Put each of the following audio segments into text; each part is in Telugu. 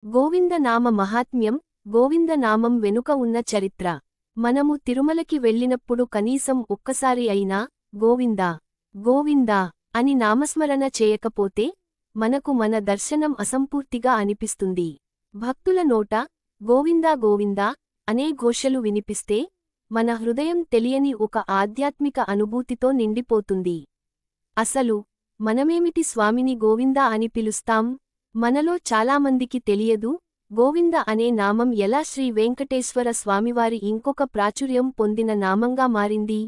గోవిందనామ మహాత్మ్యం, గోవిందనామం వెనుక ఉన్న చరిత్ర. మనము తిరుమలకి వెళ్ళినప్పుడు కనీసం ఒక్కసారి అయినా గోవిందా గోవిందా అని నామస్మరణ చేయకపోతే మనకు మన దర్శనం అసంపూర్తిగా అనిపిస్తుంది. భక్తుల నోట గోవిందా గోవిందా అనే ఘోషలు వినిపిస్తే మన హృదయం తెలియని ఒక ఆధ్యాత్మిక అనుభూతితో నిండిపోతుంది. అసలు మనమేమిటి స్వామిని గోవిందా అని పిలుస్తాం? మనలో చాలామందికి తెలియదు, గోవింద అనే నామం ఎలా శ్రీ వెంకటేశ్వర స్వామివారి ఇంకొక ప్రాచుర్యం పొందిన నామంగా మారింది.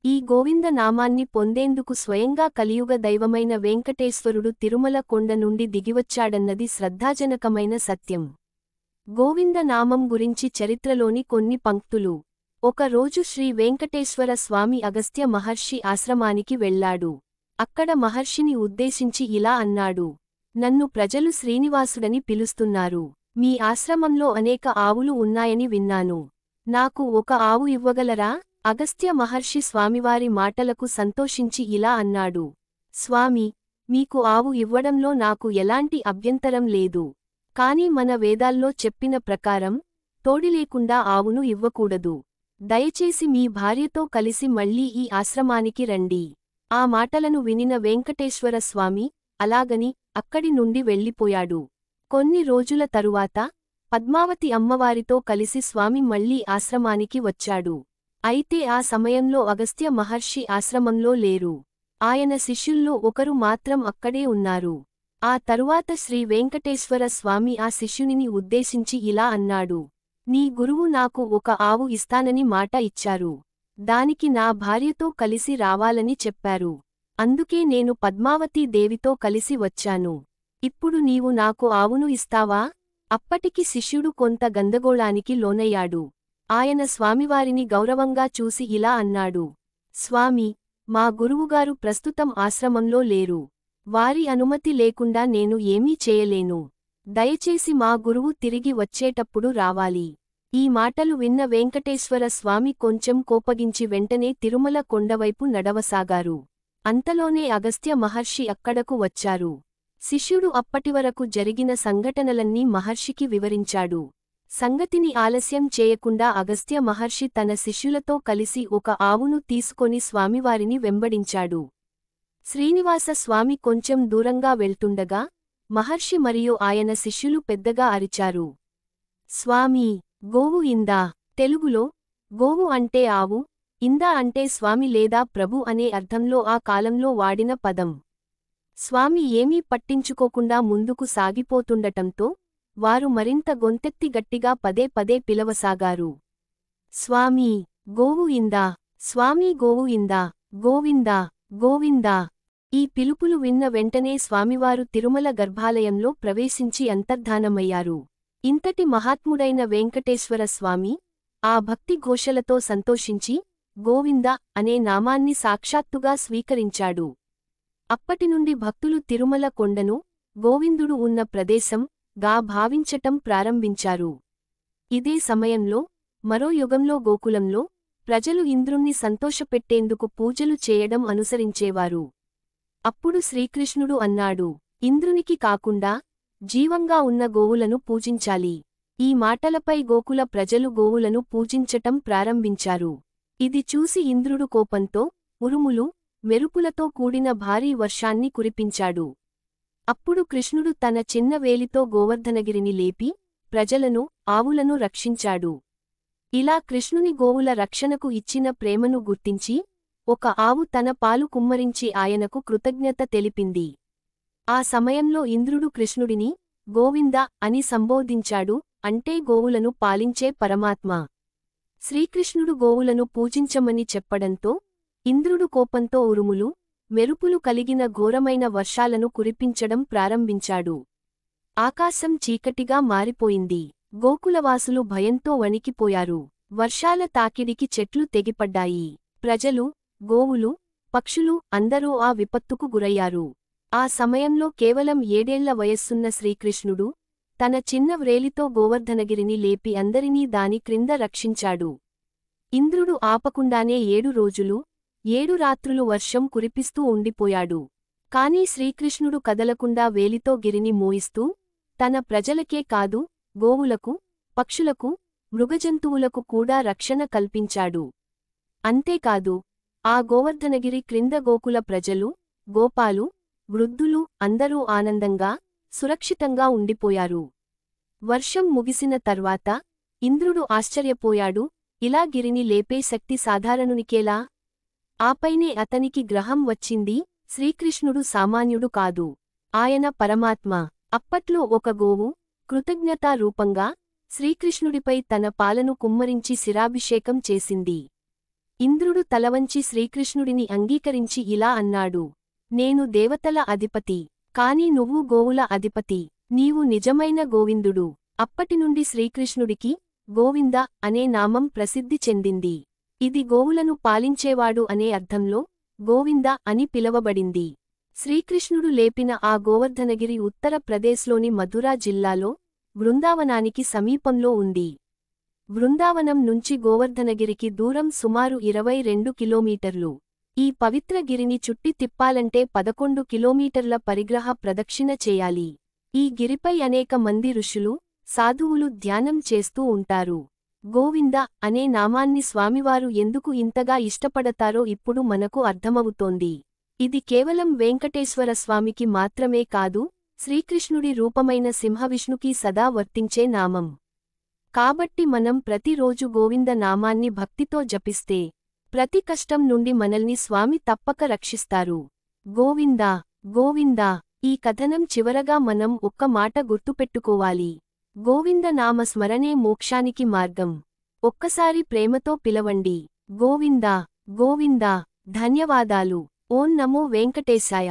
ఈ గోవింద నామాన్ని పొందేందుకు స్వయంగా కలియుగ దైవమైన వెంకటేశ్వరుడు తిరుమల కొండ నుండి దిగివచ్చాడన్నది శ్రద్ధాజనకమైన సత్యం. గోవింద నామం గురించి చరిత్రలోని కొన్ని పంక్తులు. ఒక రోజు శ్రీ వెంకటేశ్వర స్వామి అగస్త్య మహర్షి ఆశ్రమానికి వెళ్లాడు. అక్కడ మహర్షిని ఉద్దేశించి ఇలా అన్నాడు: నన్ను ప్రజలు శ్రీనివాసుడని పిలుస్తున్నారు. మీ ఆశ్రమంలో అనేక ఆవులు ఉన్నాయని విన్నాను. నాకు ఒక ఆవు ఇవ్వగలరా? అగస్త్య మహర్షి స్వామివారి మాటలకు సంతోషించి ఇలా అన్నాడు: స్వామి, మీకు ఆవు ఇవ్వడంలో నాకు ఎలాంటి అభ్యంతరం లేదు. కాని మన వేదాల్లో చెప్పిన ప్రకారం తోడిలేకుండా ఆవును ఇవ్వకూడదు. దయచేసి మీ భార్యతో కలిసి మళ్ళీ ఈ ఆశ్రమానికి రండి. ఆ మాటలను వినిన వెంకటేశ్వర స్వామి అలాగని అక్కడి నుండి వెళ్ళిపోయాడు. కొన్ని రోజుల తరువాత పద్మావతి అమ్మవారితో కలిసి స్వామి మళ్లీ ఆశ్రమానికి వచ్చాడు. అయితే ఆ సమయంలో అగస్త్య మహర్షి ఆశ్రమంలో లేరు. ఆయన శిష్యుల్లో ఒకరు మాత్రం అక్కడే ఉన్నారు. ఆ తరువాత శ్రీ వెంకటేశ్వర స్వామి ఆ శిష్యునిని ఉద్దేశించి ఇలా అన్నాడు: నీ గురువు నాకు ఒక ఆవు ఇస్తానని మాట ఇచ్చారు. దానికి నా భార్యతో కలిసి రావాలని చెప్పారు. అందుకే నేను పద్మావతీ దేవితో కలిసి వచ్చాను. ఇప్పుడు నీవు నాకు ఆవును ఇస్తావా? అప్పటికి శిష్యుడు కొంత గందగోళానికి లోనయ్యాడు. ఆయన స్వామివారిని గౌరవంగా చూసి ఇలా అన్నాడు: స్వామి, మా గురువుగారు ప్రస్తుతం ఆశ్రమంలో లేరు. వారి అనుమతి లేకుండా నేను ఏమీ చేయలేను. దయచేసి మా గురువు తిరిగి వచ్చేటప్పుడు రావాలి. ఈ మాటలు విన్న వెంకటేశ్వర స్వామి కొంచెం కోపగించి వెంటనే తిరుమల కొండవైపు నడవసాగారు. అంతలోనే అగస్త్య మహర్షి అక్కడకు వచ్చారు. శిష్యుడు అప్పటివరకు జరిగిన సంఘటనలన్నీ మహర్షికి వివరించాడు. సంగతిని ఆలస్యం చేయకుండా అగస్త్య మహర్షి తన శిష్యులతో కలిసి ఒక ఆవును తీసుకొని స్వామివారిని వెంబడించాడు. శ్రీనివాస స్వామి కొంచెం దూరంగా వెళ్తుండగా మహర్షి మరియు ఆయన శిష్యులు పెద్దగా అరిచారు: స్వామీ, గోవు ఇందా. తెలుగులో గోవు అంటే ఆవు, ఇందా అంటే స్వామి లేదా ప్రభు అనే అర్థంలో ఆ కాలంలో వాడిన పదం. స్వామి ఏమీ పట్టించుకోకుండా ముందుకు సాగిపోతుండటంతో వారు మరింత గొంతెత్తి గట్టిగా పదే పదే పిలవసాగారు: స్వామీ, గోవు ఇందా. స్వామీ, గోవు ఇందా. గోవిందా గోవిందా. ఈ పిలుపులు విన్న వెంటనే స్వామివారు తిరుమల గర్భాలయంలో ప్రవేశించి అంతర్ధానమయ్యారు. ఇంతటి మహాత్ముడైన వెంకటేశ్వర స్వామి ఆ భక్తి ఘోషలతో సంతోషించి గోవింద అనే నామాన్ని సాక్షాత్తుగా స్వీకరించాడు. అప్పటినుండి భక్తులు తిరుమల కొండను గోవిందుడు ఉన్న ప్రదేశం గా భావించటం ప్రారంభించారు. ఇదే సమయంలో మరో యుగంలో గోకులంలో ప్రజలు ఇంద్రుణ్ణి సంతోషపెట్టేందుకు పూజలు చేయడం అనుసరించేవారు. అప్పుడు శ్రీకృష్ణుడు అన్నాడు: ఇంద్రునికి కాకుండా జీవంగా ఉన్న గోవులను పూజించాలి. ఈ మాటలపై గోకుల ప్రజలు గోవులను పూజించటం ప్రారంభించారు. ఇది చూసి ఇంద్రుడు కోపంతో ఉరుములు, మెరుపులతో కూడిన భారీ వర్షాన్ని కురిపించాడు. అప్పుడు కృష్ణుడు తన చిన్న వేలితో గోవర్ధనగిరిని లేపి ప్రజలను, ఆవులను రక్షించాడు. ఇలా కృష్ణుని గోవుల రక్షణకు ఇచ్చిన ప్రేమను గుర్తించి ఒక ఆవు తన పాలు కుమ్మరించి ఆయనకు కృతజ్ఞత తెలిపింది. ఆ సమయంలో ఇంద్రుడు కృష్ణుడిని గోవింద అని సంబోధించాడు, అంటే గోవులను పాలించే పరమాత్మ. శ్రీకృష్ణుడు గోవులను పూజించమని చెప్పడంతో ఇంద్రుడు కోపంతో ఉరుములు, మెరుపులు కలిగిన ఘోరమైన వర్షాలను కురిపించడం ప్రారంభించాడు. ఆకాశం చీకటిగా మారిపోయింది. గోకులవాసులు భయంతో వణికిపోయారు. వర్షాల తాకిడికి చెట్లు తెగిపడ్డాయి. ప్రజలు, గోవులు, పక్షులు అందరూ ఆ విపత్తుకు గురయ్యారు. ఆ సమయంలో కేవలం 7 ఏళ్ల వయస్సున్న శ్రీకృష్ణుడు తన చిన్న వ్రేలితో గోవర్ధనగిరిని లేపి అందరినీ దాని క్రింద రక్షించాడు. ఇంద్రుడు ఆపకుండానే 7 రోజులు 7 రాత్రులు వర్షం కురిపిస్తూ ఉండిపోయాడు. కాని శ్రీకృష్ణుడు కదలకుండా వేలితో గిరిని మోయిస్తూ తన ప్రజలకే కాదు గోవులకు పక్షులకు మృగజంతువులకు కూడా రక్షణ కల్పించాడు. అంతేకాదు ఆ గోవర్ధనగిరి క్రింద గోకుల ప్రజలు గోపాలు వృద్ధులు అందరూ ఆనందంగా సురక్షితంగా ఉండిపోయారు. వర్షం ముగిసిన తర్వాత ఇంద్రుడు ఆశ్చర్యపోయాడు, ఇలా గిరిని లేపే శక్తి సాధారణునికేలా? ఆపైనే అతనికి గ్రహం వచ్చింది, శ్రీకృష్ణుడు సామాన్యుడు కాదు. ఆయన పరమాత్మ. అప్పట్లో ఒక గోవు కృతజ్ఞతా రూపంగా శ్రీకృష్ణుడిపై తన పాలను కుమ్మరించి శిరాభిషేకం చేసింది. ఇంద్రుడు తలవంచి శ్రీకృష్ణుడిని అంగీకరించి ఇలా అన్నాడు, నేను దేవతల అధిపతి, కాని నువ్వు గోవుల అధిపతి. నీవు నిజమైన గోవిందుడు. అప్పటినుండి శ్రీకృష్ణుడికి గోవింద అనే నామం ప్రసిద్ధి చెందింది. ఇది గోవులను పాలించేవాడు అనే అర్థంలో గోవింద అని పిలవబడింది. శ్రీకృష్ణుడు లేపిన ఆ గోవర్ధనగిరి ఉత్తర ప్రదేశ్లోని మథురా జిల్లాలో బృందావనానికి సమీపంలో ఉంది. బృందావనం నుంచి గోవర్ధనగిరికి దూరం సుమారు 22 కిలోమీటర్లు. ఈ పవిత్ర గిరిని చుట్టి తిప్పాలంటే 11 కిలోమీటర్ల పరిగ్రహ ప్రదక్షిణ చేయాలి. ఈ గిరిపై అనేక మంది ఋషులు సాధువులు ధ్యానం చేస్తూ ఉంటారు. గోవింద అనే నామాన్ని స్వామివారు ఎందుకు ఇంతగా ఇష్టపడతారో ఇప్పుడు మనకు అర్థమవుతోంది. ఇది కేవలం వెంకటేశ్వర స్వామికి మాత్రమే కాదు, శ్రీకృష్ణుడి రూపమైన సింహవిష్ణుకి సదా వర్తించే నామం. కాబట్టి మనం ప్రతిరోజు గోవింద నామాన్ని భక్తితో జపిస్తే ప్రతి కష్టం నుండి మనల్ని స్వామి తప్పక రక్షిస్తారు. గోవిందా గోవిందా. ఈ కథనం చివరగా మనం ఒక్క మాట గుర్తుపెట్టుకోవాలి. గోవింద నామ స్మరణే మోక్షానికి మార్గం. ఒక్కసారి ప్రేమతో పిలవండి, గోవిందా గోవిందా. ధన్యవాదాలు. ఓం నమో వెంకటేశాయ.